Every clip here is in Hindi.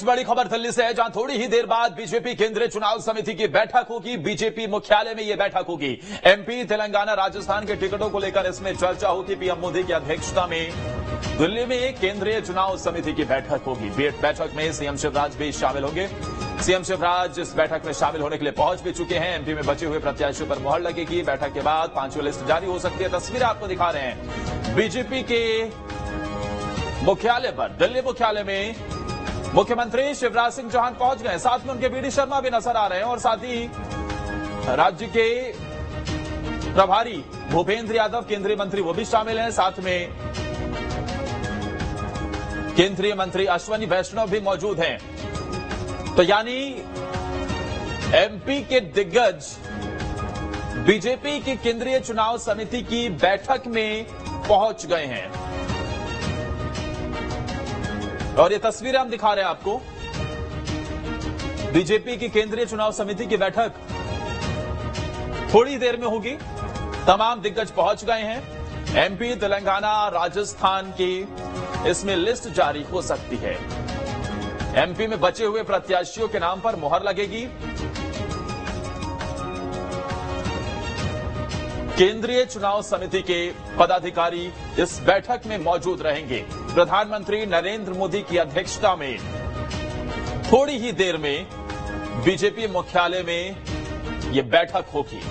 बड़ी खबर दिल्ली से है, जहां थोड़ी ही देर बाद बीजेपी केंद्रीय चुनाव समिति की बैठक होगी। बीजेपी मुख्यालय में यह बैठक होगी। एमपी, तेलंगाना, राजस्थान के टिकटों को लेकर इसमें चर्चा होगी। पीएम मोदी की अध्यक्षता में दिल्ली में केंद्रीय चुनाव समिति की बैठक होगी। बैठक में सीएम शिवराज भी शामिल होंगे। सीएम शिवराज इस बैठक में शामिल होने के लिए पहुंच भी चुके हैं। एमपी में बचे हुए प्रत्याशियों पर मुहर लगेगी। बैठक के बाद 5वीं लिस्ट जारी हो सकती है। तस्वीरें आपको दिखा रहे हैं बीजेपी के मुख्यालय पर। दिल्ली मुख्यालय में मुख्यमंत्री शिवराज सिंह चौहान पहुंच गए। साथ में उनके बीडी शर्मा भी नजर आ रहे हैं और साथ ही राज्य के प्रभारी भूपेंद्र यादव, केंद्रीय मंत्री, वो भी शामिल हैं। साथ में केंद्रीय मंत्री अश्विनी वैष्णव भी मौजूद हैं। तो यानी एमपी के दिग्गज बीजेपी की केंद्रीय चुनाव समिति की बैठक में पहुंच गए हैं और ये तस्वीरें हम दिखा रहे हैं आपको। बीजेपी की केंद्रीय चुनाव समिति की बैठक थोड़ी देर में होगी। तमाम दिग्गज पहुंच गए हैं। एमपी, तेलंगाना, राजस्थान की इसमें लिस्ट जारी हो सकती है। एमपी में बचे हुए प्रत्याशियों के नाम पर मुहर लगेगी। केंद्रीय चुनाव समिति के पदाधिकारी इस बैठक में मौजूद रहेंगे। प्रधानमंत्री नरेंद्र मोदी की अध्यक्षता में थोड़ी ही देर में बीजेपी मुख्यालय में यह बैठक होगी।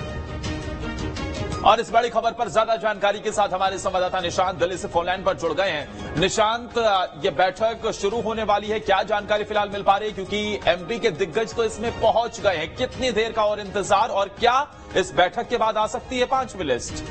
और इस बड़ी खबर पर ज्यादा जानकारी के साथ हमारे संवाददाता निशांत दिल्ली से फोनलाइन पर जुड़ गए हैं। निशांत, यह बैठक शुरू होने वाली है, क्या जानकारी फिलहाल मिल पा रही है? क्योंकि एमपी के दिग्गज तो इसमें पहुंच गए हैं। कितनी देर का और इंतजार, और क्या इस बैठक के बाद आ सकती है 5वीं लिस्ट?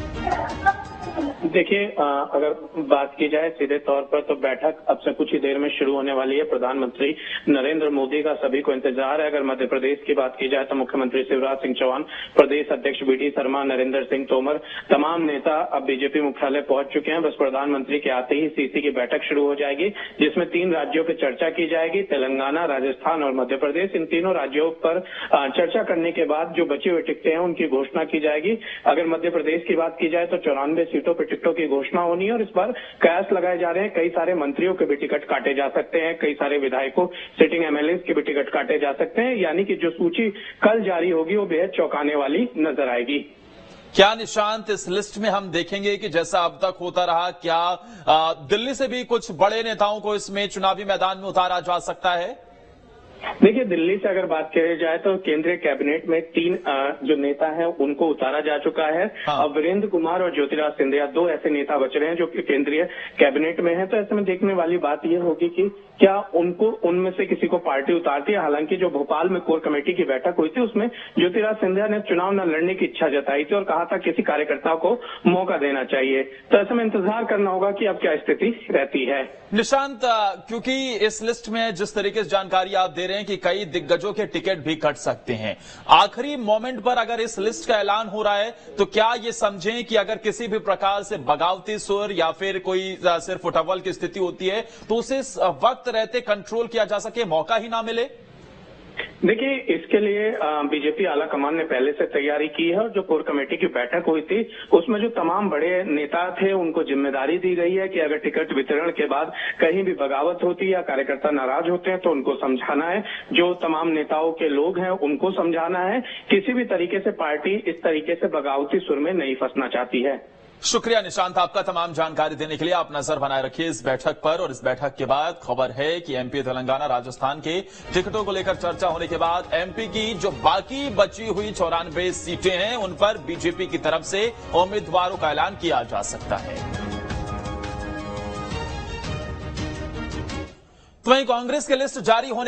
देखिए, अगर बात की जाए सीधे तौर पर तो बैठक अब से कुछ ही देर में शुरू होने वाली है। प्रधानमंत्री नरेंद्र मोदी का सभी को इंतजार है। अगर मध्य प्रदेश की बात की जाए तो मुख्यमंत्री शिवराज सिंह चौहान, प्रदेश अध्यक्ष बीडी शर्मा, नरेंद्र सिंह तोमर, तमाम नेता अब बीजेपी मुख्यालय पहुंच चुके हैं। बस प्रधानमंत्री के आते ही सीसी की बैठक शुरू हो जाएगी, जिसमें 3 राज्यों पर चर्चा की जाएगी, तेलंगाना, राजस्थान और मध्य प्रदेश। इन तीनों राज्यों पर चर्चा करने के बाद जो बची हुई टिकटें हैं उनकी घोषणा की जाएगी। अगर मध्य प्रदेश की बात की जाए तो 94 सीटों पर टिकटों की घोषणा होनी है और इस बार कयास लगाए जा रहे हैं। कई सारे मंत्रियों के भी टिकट काटे जा सकते हैं, कई सारे विधायकों, सिटिंग एमएलए के भी टिकट काटे जा सकते हैं। यानी कि जो सूची कल जारी होगी वो बेहद चौंकाने वाली नजर आएगी। क्या निशांत, इस लिस्ट में हम देखेंगे कि जैसा अब तक होता रहा, क्या दिल्ली से भी कुछ बड़े नेताओं को इसमें चुनावी मैदान में उतारा जा सकता है? देखिए, दिल्ली से अगर बात की जाए तो केंद्रीय कैबिनेट में 3 जो नेता हैं उनको उतारा जा चुका है। हाँ। अब वीरेंद्र कुमार और ज्योतिराज सिंधिया 2 ऐसे नेता बच रहे हैं जो कि केंद्रीय कैबिनेट में हैं। तो ऐसे में देखने वाली बात यह होगी कि क्या उनको उनमें से किसी को पार्टी उतारती है। हालांकि जो भोपाल में कोर कमेटी की बैठक हुई थी उसमें ज्योतिराज सिंधिया ने चुनाव न लड़ने की इच्छा जताई थी और कहा था किसी कार्यकर्ता को मौका देना चाहिए। तो ऐसे में इंतजार करना होगा कि अब क्या स्थिति रहती है। निशांत, क्योंकि इस लिस्ट में जिस तरीके से जानकारी आप दे रहे हैं कि कई दिग्गजों के टिकट भी कट सकते हैं, आखिरी मोमेंट पर अगर इस लिस्ट का ऐलान हो रहा है तो क्या ये समझें कि अगर किसी भी प्रकार से बगावती सुर या फिर कोई सिर्फ उठावल की स्थिति होती है तो उसे वक्त रहते कंट्रोल किया जा सके, मौका ही ना मिले? देखिए, इसके लिए बीजेपी आला कमान ने पहले से तैयारी की है और जो कोर कमेटी की बैठक हुई थी उसमें जो तमाम बड़े नेता थे उनको जिम्मेदारी दी गई है कि अगर टिकट वितरण के बाद कहीं भी बगावत होती है या कार्यकर्ता नाराज होते हैं तो उनको समझाना है। जो तमाम नेताओं के लोग हैं उनको समझाना है। किसी भी तरीके से पार्टी इस तरीके से बगावती सुर में नहीं फंसना चाहती है। शुक्रिया निशांत, आपका तमाम जानकारी देने के लिए। आप नजर बनाए रखिए इस बैठक पर। और इस बैठक के बाद खबर है कि एमपी, तेलंगाना, राजस्थान के टिकटों को लेकर चर्चा होने के बाद एमपी की जो बाकी बची हुई 94 सीटें हैं उन पर बीजेपी की तरफ से उम्मीदवारों का ऐलान किया जा सकता है। तो वहीं कांग्रेस की लिस्ट जारी होने